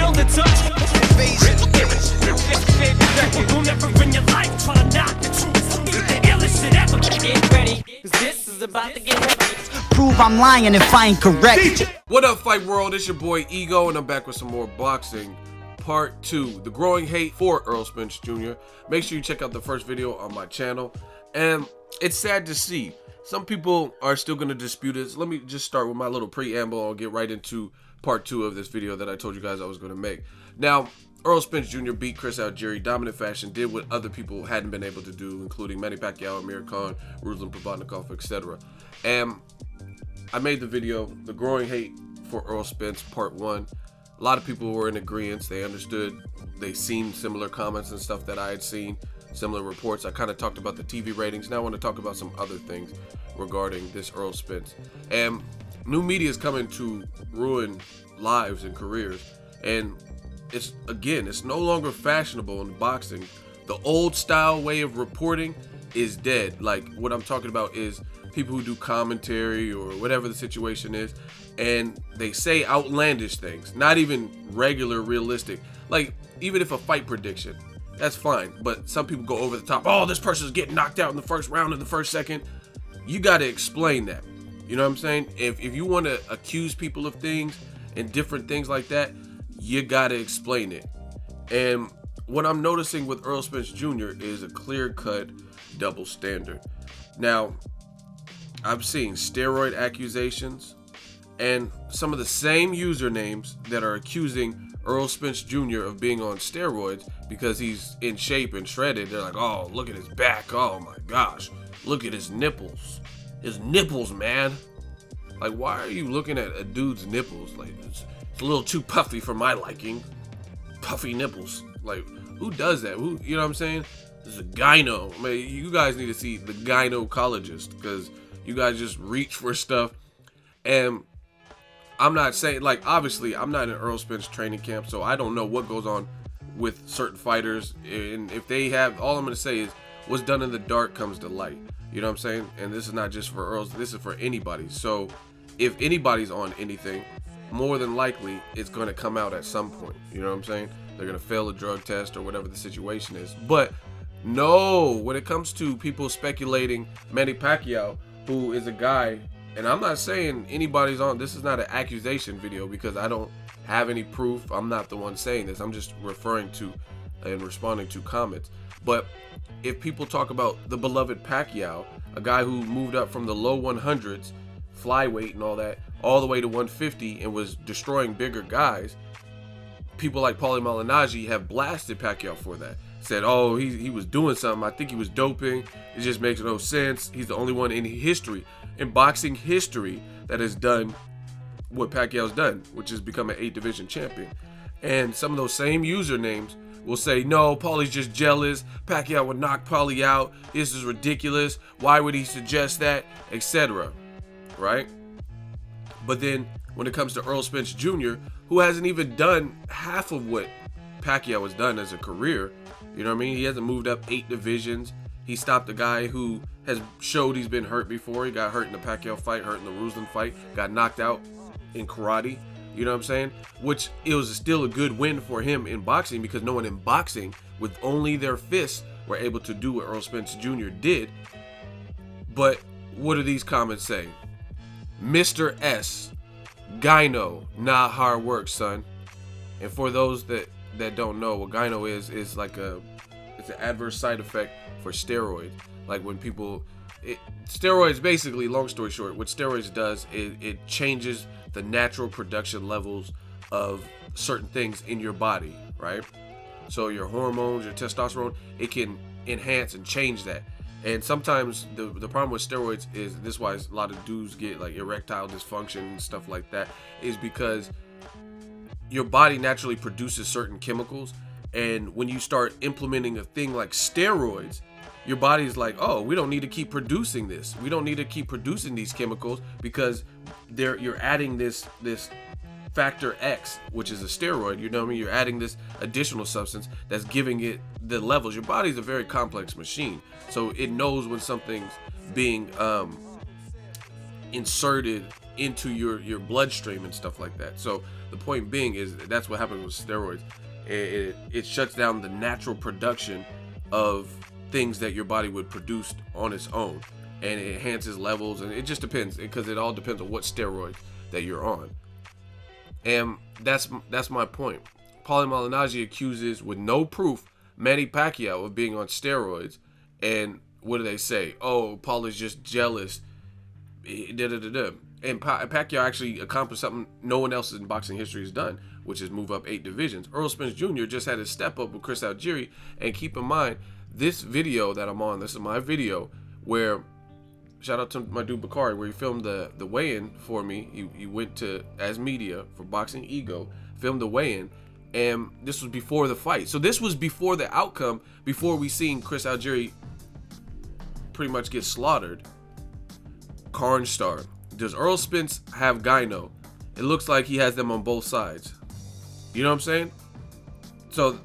feel the touch. You'll never in your life try to knock the truth. The illest shit ever. Get ready, 'cause this is about to get heavy. Prove I'm lying if I ain't correct. What up, Fight World? It's your boy Ego, and I'm back with some more boxing. Part 2, the growing hate for Earl Spence Jr. Make sure you check out the first video on my channel. And it's sad to see some people are still going to dispute this. Let me just start with my little preamble. I'll get right into part 2 of this video that I told you guys I was going to make. Now, Earl Spence Jr. beat Chris Algieri dominant fashion, did what other people hadn't been able to do, including Manny Pacquiao, Amir Khan, Ruslan Provodnikov, etc. And I made the video, the growing hate for Earl Spence, part 1. A lot of people were in agreement. They understood. They seen similar comments and stuff that I had seen, similar reports. I kind of talked about the TV ratings. Now I want to talk about some other things regarding this Earl Spence. And new media is coming to ruin lives and careers. And it's no longer fashionable in boxing. The old style way of reporting is dead. Like, what I'm talking about is people who do commentary or whatever the situation is, and they say outlandish things, not even regular, realistic. Like, even if a fight prediction, that's fine, but some people go over the top. Oh, this person's getting knocked out in the first round, in the first second. You got to explain that. You know what I'm saying? If you want to accuse people of things and different things like that, you got to explain it. And what I'm noticing with Earl Spence Jr. is a clear-cut double standard. Now, I'm seeing steroid accusations and some of the same usernames that are accusing Earl Spence Jr. of being on steroids because he's in shape and shredded. They're like, oh, look at his back. Oh my gosh, look at his nipples. His nipples, man. Like, why are you looking at a dude's nipples? Like, it's a little too puffy for my liking. Puffy nipples. Like, who does that? Who, you know what I'm saying? This is a gyno. I mean, you guys need to see the gynecologist, because you guys just reach for stuff. And I'm not saying, like, obviously, I'm not in Earl Spence training camp, so I don't know what goes on with certain fighters. And if they have, all I'm going to say is what's done in the dark comes to light. You know what I'm saying? And this is not just for Earl's, this is for anybody. So if anybody's on anything, more than likely, it's going to come out at some point. You know what I'm saying? They're going to fail a drug test or whatever the situation is. But no, when it comes to people speculating Manny Pacquiao, who is a guy, and I'm not saying anybody's on, this is not an accusation video because I don't have any proof. I'm not the one saying this. I'm just referring to and responding to comments. But if people talk about the beloved Pacquiao, a guy who moved up from the low 100s, flyweight and all that, all the way to 150 and was destroying bigger guys, people like Paulie Malignaggi have blasted Pacquiao for that. Said, oh, he was doing something. I think he was doping. It just makes no sense. He's the only one in history, in boxing history, that has done what Pacquiao's done, which is become an 8-division champion. And some of those same usernames will say, no, Paulie's just jealous. Pacquiao would knock Paulie out. This is ridiculous. Why would he suggest that? Etc. Right? But then when it comes to Earl Spence Jr., who hasn't even done half of what Pacquiao has done as a career, you know what I mean? He hasn't moved up 8 divisions. He stopped a guy who has showed he's been hurt before. He got hurt in the Pacquiao fight, hurt in the Ruslan fight, got knocked out in karate. You know what I'm saying? Which it was still a good win for him in boxing, because no one in boxing with only their fists were able to do what Earl Spence Jr. did. But what do these comments say? Mr. S, gyno, not hard work, son. And for those that don't know what gyno is like it's an adverse side effect for steroids. Like when people, steroids basically, long story short, what steroids does is it changes the natural production levels of certain things in your body, right? So your hormones, your testosterone, it can enhance and change that. And sometimes the problem with steroids is, this is why a lot of dudes get like erectile dysfunction and stuff like that, is because your body naturally produces certain chemicals, and when you start implementing a thing like steroids, your body's like, oh, we don't need to keep producing this. We don't need to keep producing these chemicals because you're adding this factor X, which is a steroid. You know what I mean? You're adding this additional substance that's giving it the levels. Your body's a very complex machine, so it knows when something's being inserted into your bloodstream and stuff like that. So the point being is that's what happens with steroids. It shuts down the natural production of things that your body would produce on its own, and it enhances levels, and it just depends, because it all depends on what steroid that you're on. And that's my point. Paulie Malignaggi accuses, with no proof, Manny Pacquiao of being on steroids, and what do they say? Oh, Paulie's just jealous. And Pacquiao actually accomplished something no one else in boxing history has done, which is move up 8 divisions. Earl Spence Jr. just had his step up with Chris Algieri, and keep in mind, this video that I'm on, this is my video where, shout out to my dude Bakari, where he filmed the weigh-in for me. He went to, as media for Boxingego, filmed the weigh-in, and this was before the fight. So this was before the outcome, before we seen Chris Algieri pretty much get slaughtered. Carn Star. Does Earl Spence have gyno? It looks like he has them on both sides. You know what I'm saying? So,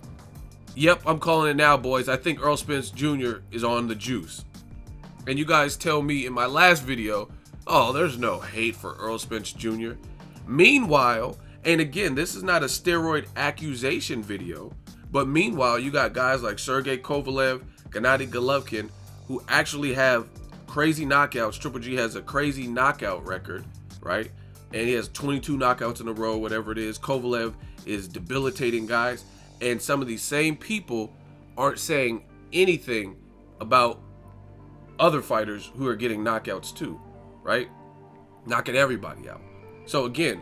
yep, I'm calling it now, boys. I think Earl Spence Jr. is on the juice. And you guys tell me in my last video, oh, there's no hate for Earl Spence Jr. Meanwhile, and again, this is not a steroid accusation video, but meanwhile, you got guys like Sergey Kovalev, Gennady Golovkin, who actually have crazy knockouts. Triple G has a crazy knockout record, right? And he has 22 knockouts in a row, whatever it is. Kovalev is debilitating guys. And some of these same people aren't saying anything about other fighters who are getting knockouts too, right? Knocking everybody out. So again,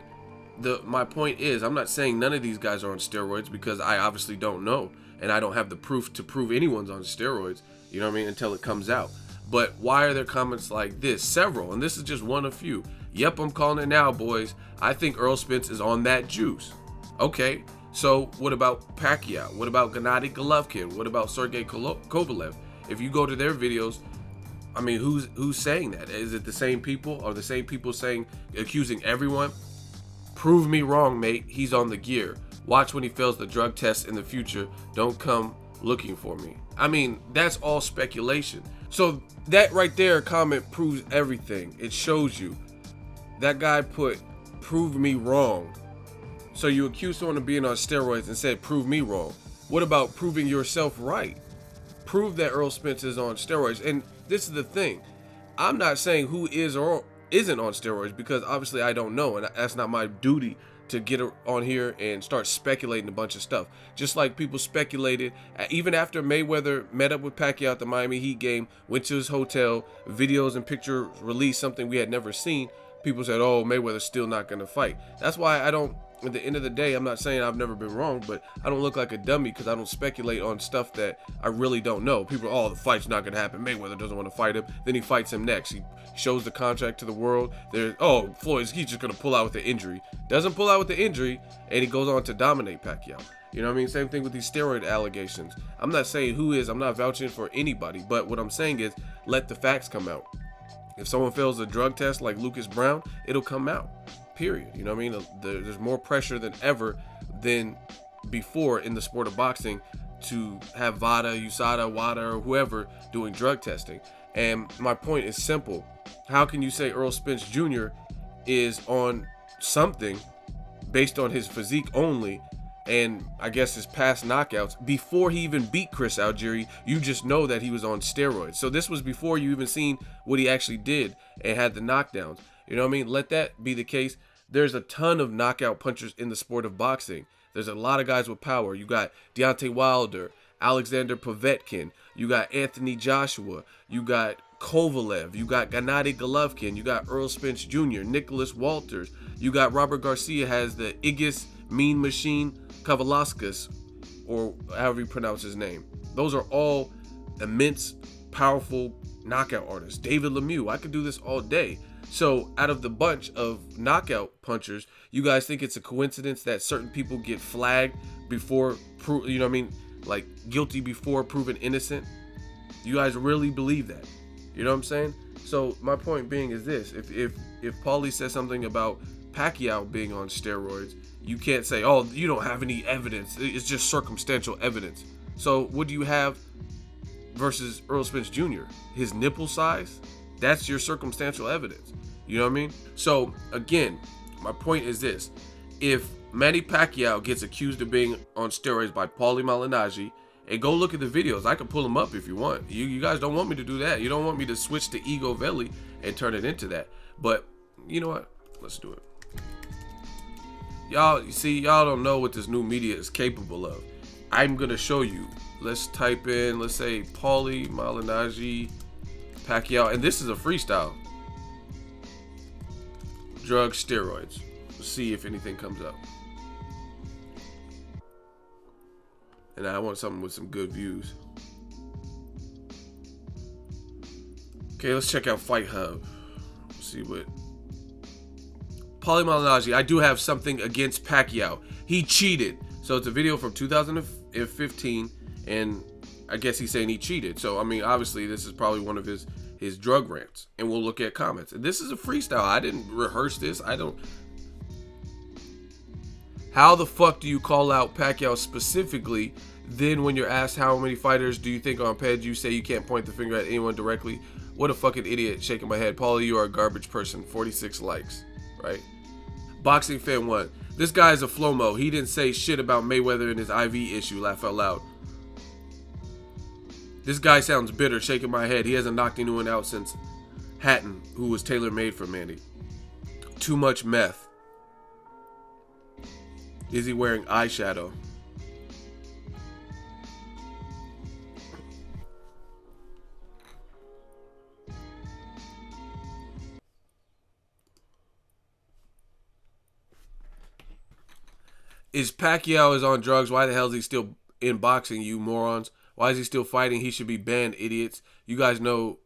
my point is, I'm not saying none of these guys are on steroids, because I obviously don't know, and I don't have the proof to prove anyone's on steroids, you know what I mean, until it comes out. But why are there comments like this? Several, and this is just one of few. Yep, I'm calling it now, boys. I think Earl Spence is on that juice. Okay, so what about Pacquiao? What about Gennady Golovkin? What about Sergey Kovalev? If you go to their videos, I mean, who's saying that? Is it the same people? Are the same people accusing everyone? Prove me wrong, mate. He's on the gear. Watch when he fails the drug test in the future. Don't come looking for me. I mean, that's all speculation. So that right there comment proves everything. It shows you. That guy put, prove me wrong. So you accuse someone of being on steroids and said, prove me wrong. What about proving yourself right? Prove that Earl Spence is on steroids. And this is the thing. I'm not saying who is or isn't on steroids, because obviously I don't know, and that's not my duty to get on here and start speculating a bunch of stuff. Just like people speculated, even after Mayweather met up with Pacquiao at the Miami Heat game, went to his hotel, videos and pictures released, something we had never seen. People said, oh, Mayweather's still not going to fight. That's why I don't, at the end of the day, I'm not saying I've never been wrong, but I don't look like a dummy because I don't speculate on stuff that I really don't know. People, oh, the fight's not going to happen. Mayweather doesn't want to fight him. Then he fights him next. He shows the contract to the world. There's, oh, Floyd's, he's just going to pull out with the injury. Doesn't pull out with the injury, and he goes on to dominate Pacquiao. You know what I mean? Same thing with these steroid allegations. I'm not saying who is. I'm not vouching for anybody. But what I'm saying is, let the facts come out. If someone fails a drug test like Lucas Brown, it'll come out. Period. You know what I mean? There's more pressure than ever than before in the sport of boxing to have VADA, USADA, WADA, or whoever doing drug testing. And my point is simple. How can you say Earl Spence Jr. is on something based on his physique only, and I guess his past knockouts, before he even beat Chris Algieri? You just know that he was on steroids. So this was before you even seen what he actually did and had the knockdowns. You know what I mean? Let that be the case. There's a ton of knockout punchers in the sport of boxing. There's a lot of guys with power. You got Deontay Wilder, Alexander Povetkin, you got Anthony Joshua, you got Kovalev, you got Gennady Golovkin, you got Earl Spence Jr., Nicholas Walters, you got Robert Garcia has the Igis Mean Machine Kavalauskas, or however you pronounce his name. Those are all immense, powerful knockout artists. David Lemieux, I could do this all day. So out of the bunch of knockout punchers, you guys think it's a coincidence that certain people get flagged before, you know what I mean, like guilty before proven innocent? You guys really believe that? You know what I'm saying? So my point being is this: if Paulie says something about Pacquiao being on steroids, you can't say, oh, you don't have any evidence. It's just circumstantial evidence. So what do you have versus Earl Spence Jr.? His nipple size? That's your circumstantial evidence. You know what I mean? So again, my point is this: if Manny Pacquiao gets accused of being on steroids by Paulie Malignaggi, and go look at the videos. I can pull them up if you want. You guys don't want me to do that. You don't want me to switch to Ego Veli and turn it into that. But you know what? Let's do it. Y'all, you see, y'all don't know what this new media is capable of. I'm gonna show you. Let's type in, let's say Paulie Malignaggi Pacquiao, and this is a freestyle. Drug steroids. Let's see if anything comes up. And I want something with some good views. Okay, let's check out Fight Hub. Let's see what. Paulie Malignaggi, I do have something against Pacquiao. He cheated. So it's a video from 2015, and I guess he's saying he cheated. So I mean, obviously this is probably one of his drug rants, and we'll look at comments. And this is a freestyle. I didn't rehearse this. I don't. How the fuck do you call out Pacquiao specifically? Then when you're asked how many fighters do you think are on PED, you say you can't point the finger at anyone directly. What a fucking idiot. Shaking my head. Paulie, you are a garbage person. 46 likes. Right? Boxing Fan 1. This guy is a flow-mo. He didn't say shit about Mayweather and his IV issue. Laugh out loud. This guy sounds bitter. Shaking my head. He hasn't knocked anyone out since Hatton, who was tailor-made for Manny. Too much meth. Is he wearing eyeshadow? Is Pacquiao is on drugs? Why the hell is he still in boxing, you morons? Why is he still fighting? He should be banned, idiots. You guys know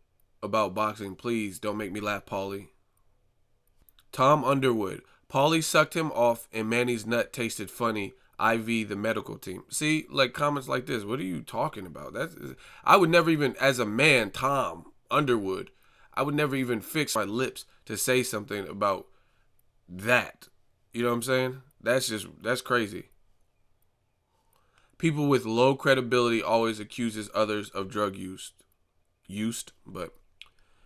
about boxing. Please don't make me laugh, Paulie. Tom Underwood. Paulie sucked him off and Manny's nut tasted funny. IV, the medical team. See, like comments like this. What are you talking about? I would never even, as a man, Tom Underwood, I would never even fix my lips to say something about that. You know what I'm saying? That's crazy. People with low credibility always accuses others of drug use. But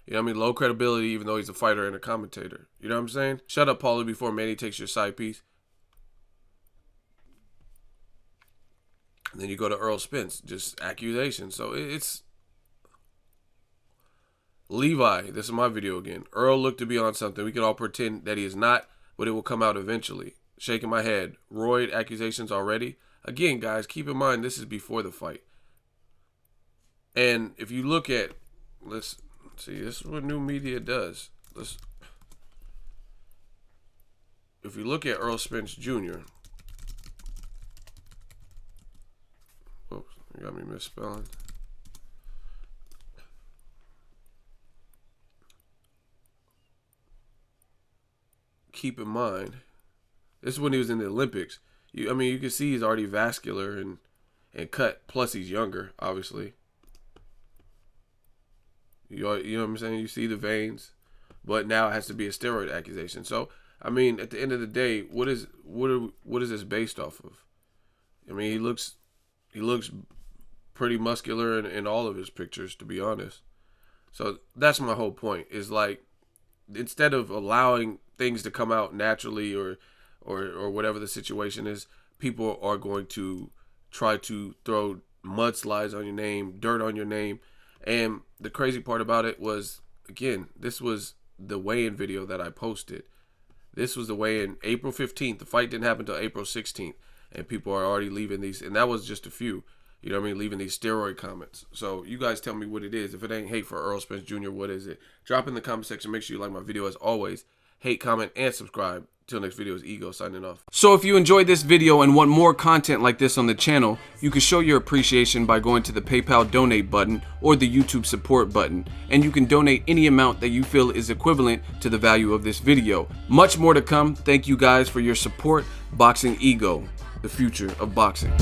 you know what I mean? Low credibility even though he's a fighter and a commentator. You know what I'm saying? Shut up, Paulie, before Manny takes your side piece. And then you go to Earl Spence, just accusations. So it's Levi. This is my video again. Earl looked to be on something. We can all pretend that he is not, but it will come out eventually. Shaking my head. Royd, accusations already. Again, guys, keep in mind this is before the fight. And if you look at, let's see, this is what new media does. If you look at Earl Spence Jr. Oops, you got me misspelling. Keep in mind, this is when he was in the Olympics. I mean, you can see he's already vascular and cut. Plus, he's younger, obviously. You know what I'm saying? You see the veins, but now it has to be a steroid accusation. So, I mean, at the end of the day, what is this based off of? I mean, he looks pretty muscular in all of his pictures, to be honest. So that's my whole point. Is like, instead of allowing things to come out naturally or whatever the situation is, people are going to try to throw mudslides on your name, dirt on your name. And the crazy part about it was, again, this was the weigh-in video that I posted. This was the weigh-in April 15th. The fight didn't happen until April 16th. And people are already leaving these, and that was just a few, you know what I mean, leaving these steroid comments. So you guys tell me what it is. If it ain't hate for Earl Spence Jr., what is it? Drop in the comment section. Make sure you like my video as always. Hate, comment, and subscribe. Till next video is Ego signing off. So if you enjoyed this video and want more content like this on the channel, you can show your appreciation by going to the PayPal donate button or the YouTube support button, and you can donate any amount that you feel is equivalent to the value of this video. Much more to come. Thank you guys for your support. Boxingego, the future of boxing.